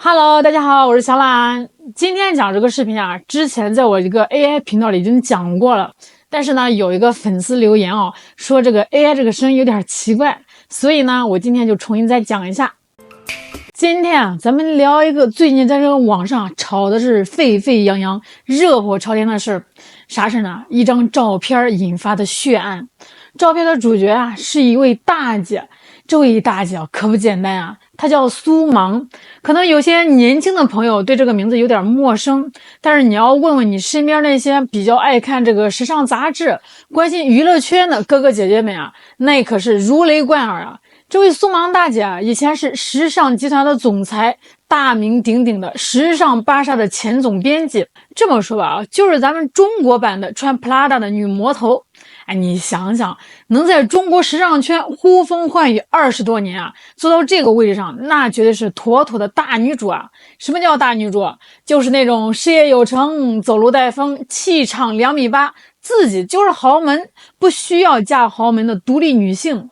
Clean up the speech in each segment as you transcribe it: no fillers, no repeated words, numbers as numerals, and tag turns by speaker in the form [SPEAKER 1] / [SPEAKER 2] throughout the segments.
[SPEAKER 1] Hello，大家好，我是小懒。今天讲这个视频啊，之前在我一个 AI 频道里已经讲过了，但是呢，有一个粉丝留言说这个 AI 这个声音有点奇怪，所以呢，我今天就重新再讲一下。今天啊，咱们聊一个最近在这个网上吵的是沸沸扬扬、热火朝天的事儿。啥事呢？一张照片引发的血案。照片的主角啊，是一位大姐。这位大姐可不简单啊，她叫苏芒。可能有些年轻的朋友对这个名字有点陌生，但是你要问问你身边那些比较爱看这个时尚杂志、关心娱乐圈的哥哥姐姐们啊，那可是如雷贯耳啊。这位苏芒大姐啊，以前是时尚集团的总裁，大名鼎鼎的时尚芭莎的前总编辑。这么说吧啊，就是咱们中国版的穿 Prada 的女魔头。哎，你想想，能在中国时尚圈呼风唤雨20多年啊，做到这个位置上，那绝对是妥妥的大女主啊！什么叫大女主？就是那种事业有成、走路带风、气场2.8米，自己就是豪门，不需要嫁豪门的独立女性。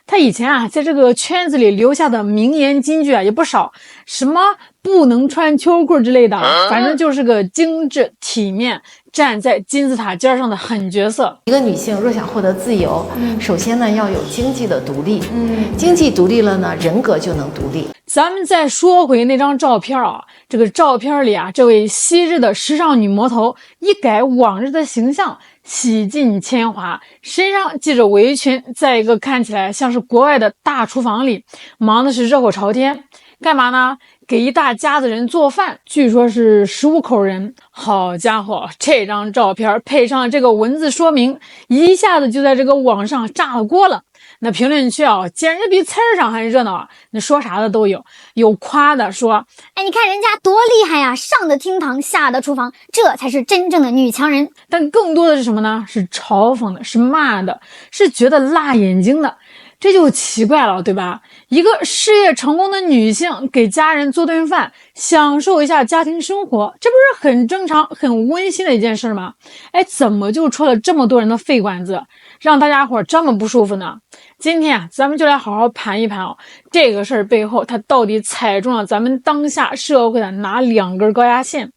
[SPEAKER 1] 她以前啊，在这个圈子里留下的名言金句啊也不少，什么不能穿秋裤之类的，反正就是个精致体面、站在金字塔尖上的狠角色。
[SPEAKER 2] 一个女性若想获得自由，首先呢要有经济的独立，经济独立了呢，人格就能独立。
[SPEAKER 1] 咱们再说回那张照片啊，这个照片里啊，这位昔日的时尚女魔头一改往日的形象，洗尽铅华，身上系着围裙，在一个看起来像是国外的大厨房里，忙的是热火朝天。干嘛呢？给一大家子人做饭，据说是15口人。好家伙，这张照片配上这个文字说明，一下子就在这个网上炸了锅了。那评论区啊，简直比菜市场还热闹啊！那说啥的都有，有夸的说：“
[SPEAKER 3] 哎，你看人家多厉害呀，上的厅堂，下的厨房，这才是真正的女强人。”
[SPEAKER 1] 但更多的是什么呢？是嘲讽的，是骂的，是觉得辣眼睛的。这就奇怪了，对吧？一个事业成功的女性给家人做顿饭，享受一下家庭生活，这不是很正常、很温馨的一件事吗？哎，怎么就戳了这么多人的肺管子，让大家伙这么不舒服呢？今天啊，咱们就来好好盘一盘这个事儿背后，它到底踩中了咱们当下社会的哪2根高压线？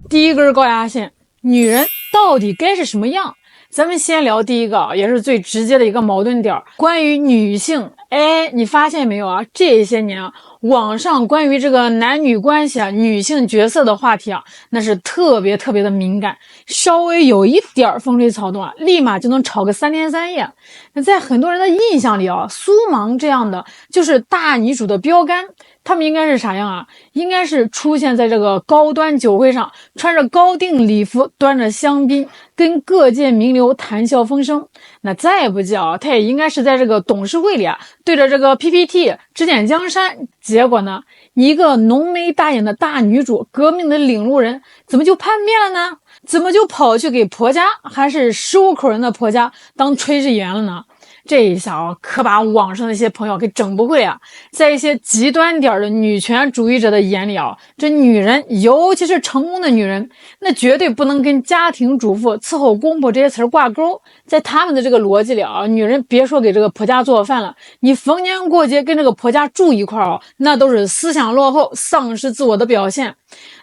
[SPEAKER 1] 第一根高压线，女人到底该是什么样？咱们先聊第一个，也是最直接的一个矛盾点，关于女性。哎，你发现没有啊？这些年啊，网上关于这个男女关系啊、女性角色的话题啊，那是特别的敏感，稍微有一点风吹草动啊，立马就能吵个3天3夜。那在很多人的印象里啊，苏芒这样的就是大女主的标杆。他们应该是啥样啊？应该是出现在这个高端酒会上，穿着高定礼服，端着香槟，跟各界名流谈笑风生。那再不济啊，他也应该是在这个董事会里啊，对着这个 PPT 指点江山。结果呢，一个浓眉大眼的大女主，革命的领路人，怎么就叛变了呢？怎么就跑去给婆家，还是15口人的婆家当炊事员了呢？这一下啊，可把网上的一些朋友给整不会啊！在一些极端点的女权主义者的眼里啊，这女人，尤其是成功的女人，那绝对不能跟家庭主妇、伺候公婆这些词儿挂钩。在他们的这个逻辑里啊，女人别说给这个婆家做饭了，你逢年过节跟这个婆家住一块儿那都是思想落后、丧失自我的表现，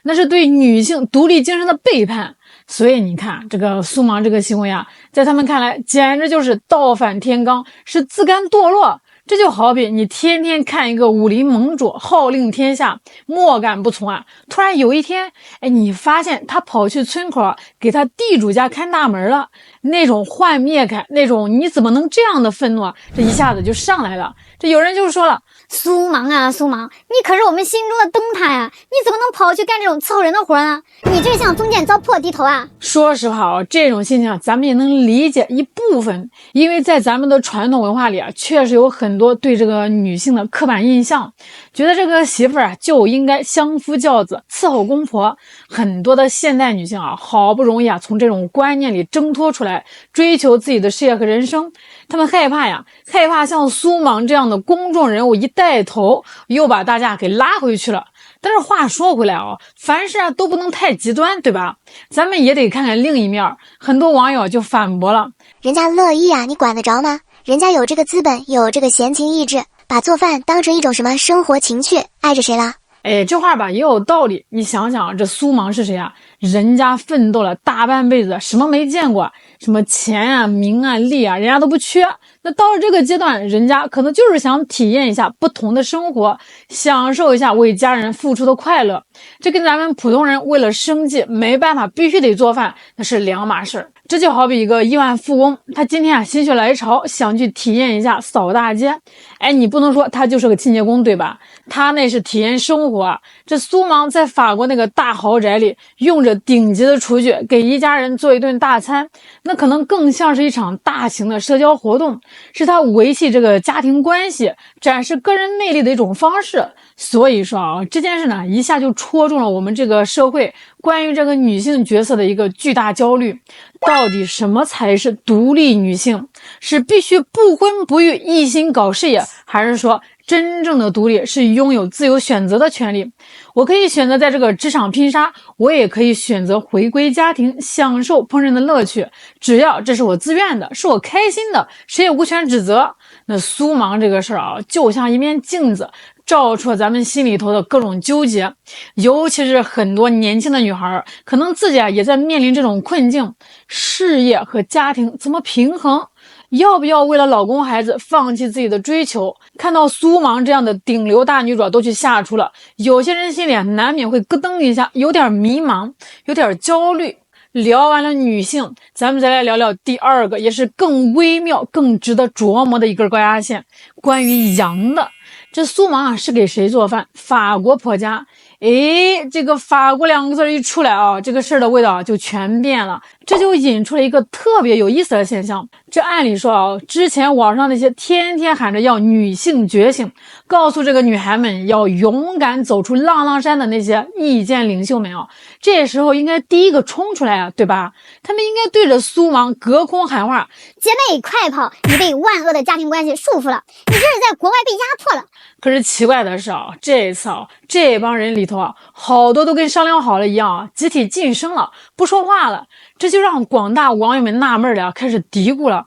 [SPEAKER 1] 那是对女性独立精神的背叛。所以你看，这个苏芒这个行为啊，在他们看来简直就是倒反天罡，是自甘堕落。这就好比你天天看一个武林盟主号令天下，莫敢不从啊！突然有一天，哎，你发现他跑去村口给他地主家看大门了，那种幻灭感，那种你怎么能这样的愤怒啊，这一下子就上来了。这有人就说了，
[SPEAKER 3] 苏芒啊，苏芒，你可是我们心中的灯塔呀，你怎么能跑去干这种伺候人的活呢？你这向封建糟粕低头啊！
[SPEAKER 1] 说实话这种现象咱们也能理解一部分，因为在咱们的传统文化里啊，确实有很多对这个女性的刻板印象，觉得这个媳妇儿就应该相夫教子，伺候公婆。很多的现代女性啊，好不容易从这种观念里挣脱出来，追求自己的事业和人生，她们害怕像苏芒这样的公众人物一带头，又把大家给拉回去了。但是话说回来凡事都不能太极端，对吧？咱们也得看看另一面。很多网友就反驳了，
[SPEAKER 4] 人家乐意啊，你管得着吗？人家有这个资本，有这个闲情逸致，把做饭当成一种什么生活情趣，碍着谁了？
[SPEAKER 1] 哎，这话吧也有道理。你想想，这苏芒是谁啊？人家奋斗了大半辈子，什么没见过？什么钱啊、名啊、利啊，人家都不缺。那到了这个阶段，人家可能就是想体验一下不同的生活，享受一下为家人付出的快乐。这跟咱们普通人为了生计没办法必须得做饭，那是两码事。这就好比一个亿万富翁，他今天心血来潮想去体验一下扫大街。哎，你不能说他就是个清洁工，对吧？他那是体验生活啊。这苏芒在法国那个大豪宅里，用着顶级的厨具给一家人做一顿大餐，那可能更像是一场大型的社交活动，是他维系这个家庭关系、展示个人魅力的一种方式。所以说啊，这件事呢，一下就戳中了我们这个社会关于这个女性角色的一个巨大焦虑。到底什么才是独立女性？是必须不婚不育、一心搞事业，还是说真正的独立是拥有自由选择的权利？我可以选择在这个职场拼杀，我也可以选择回归家庭，享受烹饪的乐趣，只要这是我自愿的，是我开心的，谁也无权指责。那苏芒这个事儿啊，就像一面镜子，照出了咱们心里头的各种纠结，尤其是很多年轻的女孩，可能自己也在面临这种困境，事业和家庭怎么平衡？要不要为了老公孩子放弃自己的追求？看到苏芒这样的顶流大女主都去下厨了，有些人心里难免会咯噔一下，有点迷茫，有点焦虑。聊完了女性，咱们再来聊聊第二个，也是更微妙、更值得琢磨的一根高压线，关于洋的。这苏芒是给谁做饭？法国婆家。诶，这个法国两个字一出来啊，这个事儿的味道就全变了。这就引出了一个特别有意思的现象。这按理说啊，之前网上那些天天喊着要女性觉醒，告诉这个女孩们要勇敢走出浪浪山的那些意见领袖们啊，这时候应该第一个冲出来啊，对吧？他们应该对着苏芒隔空喊话：
[SPEAKER 3] 姐妹快跑！你被万恶的家庭关系束缚了，你这是在国外被压迫了。
[SPEAKER 1] 可是奇怪的是啊，这一次啊，这帮人里头啊，好多都跟商量好了一样啊，集体晋升了，不说话了。这就让广大网友们纳闷了，开始嘀咕了。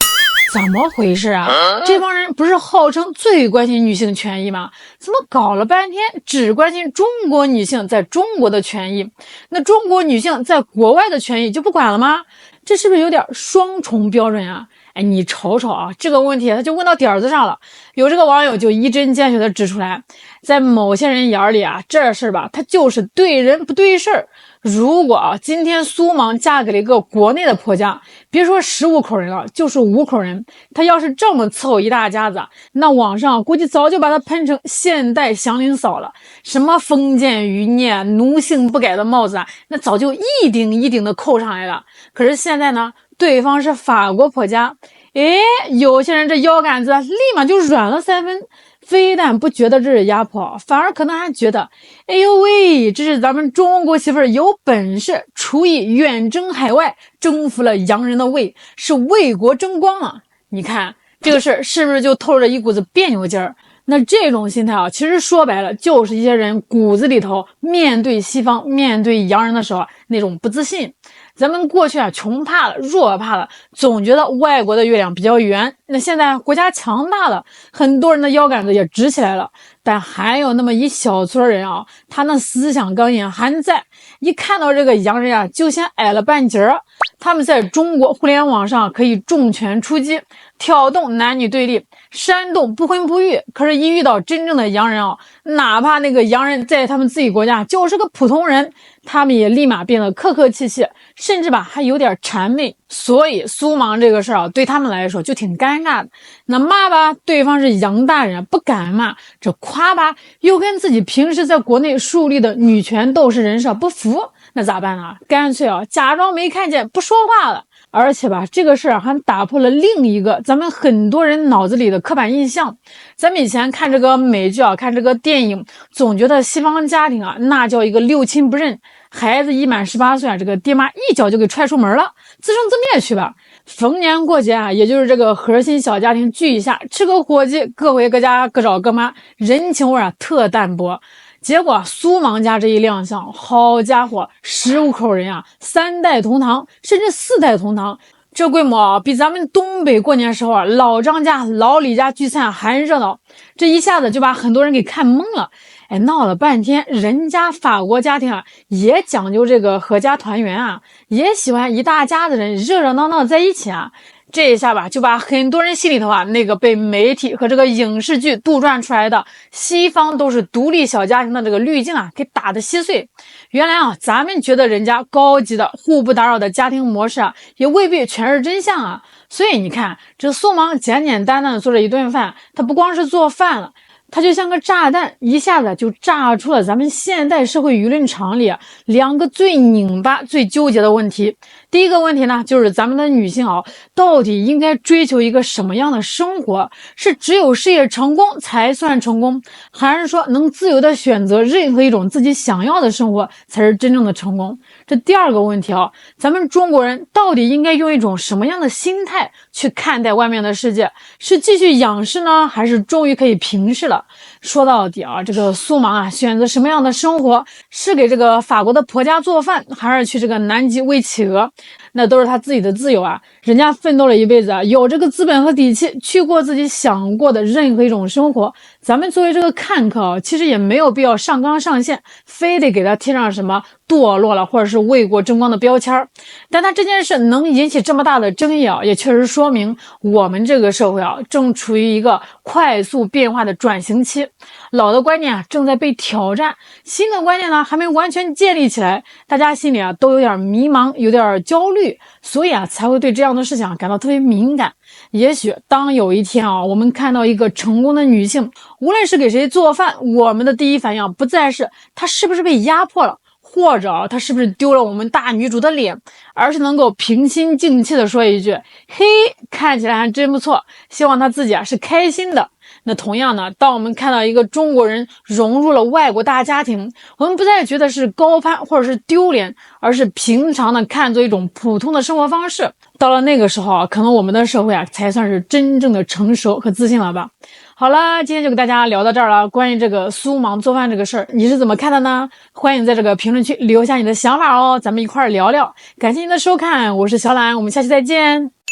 [SPEAKER 1] 怎么回事啊？这帮人不是号称最关心女性权益吗？怎么搞了半天只关心中国女性在中国的权益，那中国女性在国外的权益就不管了吗？这是不是有点双重标准啊？哎，你瞅瞅啊，这个问题他就问到点子上了。有这个网友就一针见血的指出来，在某些人眼里啊，这事儿吧，他就是对人不对事儿。如果啊，今天苏芒嫁给了一个国内的婆家，别说15口人了，就是5口人，他要是这么伺候一大家子，那网上估计早就把他喷成现代祥林嫂了。什么封建余孽、奴性不改的帽子啊，那早就一顶一顶的扣上来了。可是现在呢，对方是法国婆家，诶，有些人这腰杆子立马就软了3分，非但不觉得这是压迫，反而可能还觉得，哎呦喂，这是咱们中国媳妇儿有本事，厨艺远征海外，征服了洋人的胃，是为国争光啊！你看这个事儿是不是就透着一股子别扭劲儿？那这种心态啊，其实说白了就是一些人骨子里头面对西方、面对洋人的时候那种不自信。咱们过去啊，穷怕了，弱怕了，总觉得外国的月亮比较圆。那现在国家强大了，很多人的腰杆子也直起来了。但还有那么一小撮人啊，他那思想刚硬还在，一看到这个洋人啊，就先矮了半截儿。他们在中国互联网上可以重拳出击，挑动男女对立，煽动不婚不育。可是，一遇到真正的洋人啊，哪怕那个洋人在他们自己国家就是个普通人，他们也立马变得客客气气，甚至吧还有点谄媚。所以苏芒这个事儿啊，对他们来说就挺尴尬的。那骂吧，对方是洋大人，不敢骂；这夸吧，又跟自己平时在国内树立的女权斗士人设不符。那咋办呢？干脆啊，假装没看见，不说话了。而且吧，这个事儿还打破了另一个咱们很多人脑子里的刻板印象。咱们以前看这个美剧啊，看这个电影，总觉得西方家庭啊，那叫一个六亲不认，孩子一满18岁啊，这个爹妈一脚就给踹出门了，自生自灭去吧。逢年过节啊，也就是这个核心小家庭聚一下，吃个火鸡，各回各家，各找各妈，人情味啊特淡薄。结果苏芒家这一亮相，好家伙，15口人啊，3代同堂，甚至4代同堂，这规模啊，比咱们东北过年时候啊，老张家、老李家聚餐还热闹。这一下子就把很多人给看懵了。哎，闹了半天，人家法国家庭啊也讲究这个合家团圆啊，也喜欢一大家子人热热闹闹在一起啊。这一下吧，就把很多人心里头啊那个被媒体和这个影视剧杜撰出来的西方都是独立小家庭的这个滤镜啊给打得稀碎。原来啊，咱们觉得人家高级的互不打扰的家庭模式啊，也未必全是真相啊。所以你看，这苏芒简简单单的做了一顿饭，他不光是做饭了，它就像个炸弹，一下子就炸出了咱们现代社会舆论场里两个最拧巴、最纠结的问题。第一个问题呢，就是咱们的女性啊，到底应该追求一个什么样的生活？是只有事业成功才算成功，还是说能自由的选择任何一种自己想要的生活才是真正的成功？这第二个问题啊，咱们中国人到底应该用一种什么样的心态去看待外面的世界？是继续仰视呢，还是终于可以平视了？说到底啊，这个苏芒啊，选择什么样的生活，是给这个法国的婆家做饭，还是去这个南极喂企鹅，那都是他自己的自由啊。人家奋斗了一辈子啊，有这个资本和底气去过自己想过的任何一种生活。咱们作为这个看客啊，其实也没有必要上纲上线，非得给他贴上什么堕落了或者是为国争光的标签。但他这件事能引起这么大的争议啊，也确实说明我们这个社会啊，正处于一个快速变化的转型期。老的观念啊正在被挑战，新的观念呢还没完全建立起来，大家心里啊都有点迷茫，有点焦虑，所以啊才会对这样的事情感到特别敏感。也许当有一天啊，我们看到一个成功的女性，无论是给谁做饭，我们的第一反应不再是她是不是被压迫了，或者她是不是丢了我们大女主的脸，而是能够平心静气的说一句，嘿，看起来还真不错，希望她自己是开心的。那同样呢，当我们看到一个中国人融入了外国大家庭，我们不再觉得是高攀或者是丢脸，而是平常的看作一种普通的生活方式。到了那个时候啊，可能我们的社会啊才算是真正的成熟和自信了吧。好了，今天就给大家聊到这儿了。关于这个苏芒做饭这个事儿，你是怎么看的呢？欢迎在这个评论区留下你的想法哦，咱们一块儿聊聊。感谢您的收看，我是小懒，我们下期再见。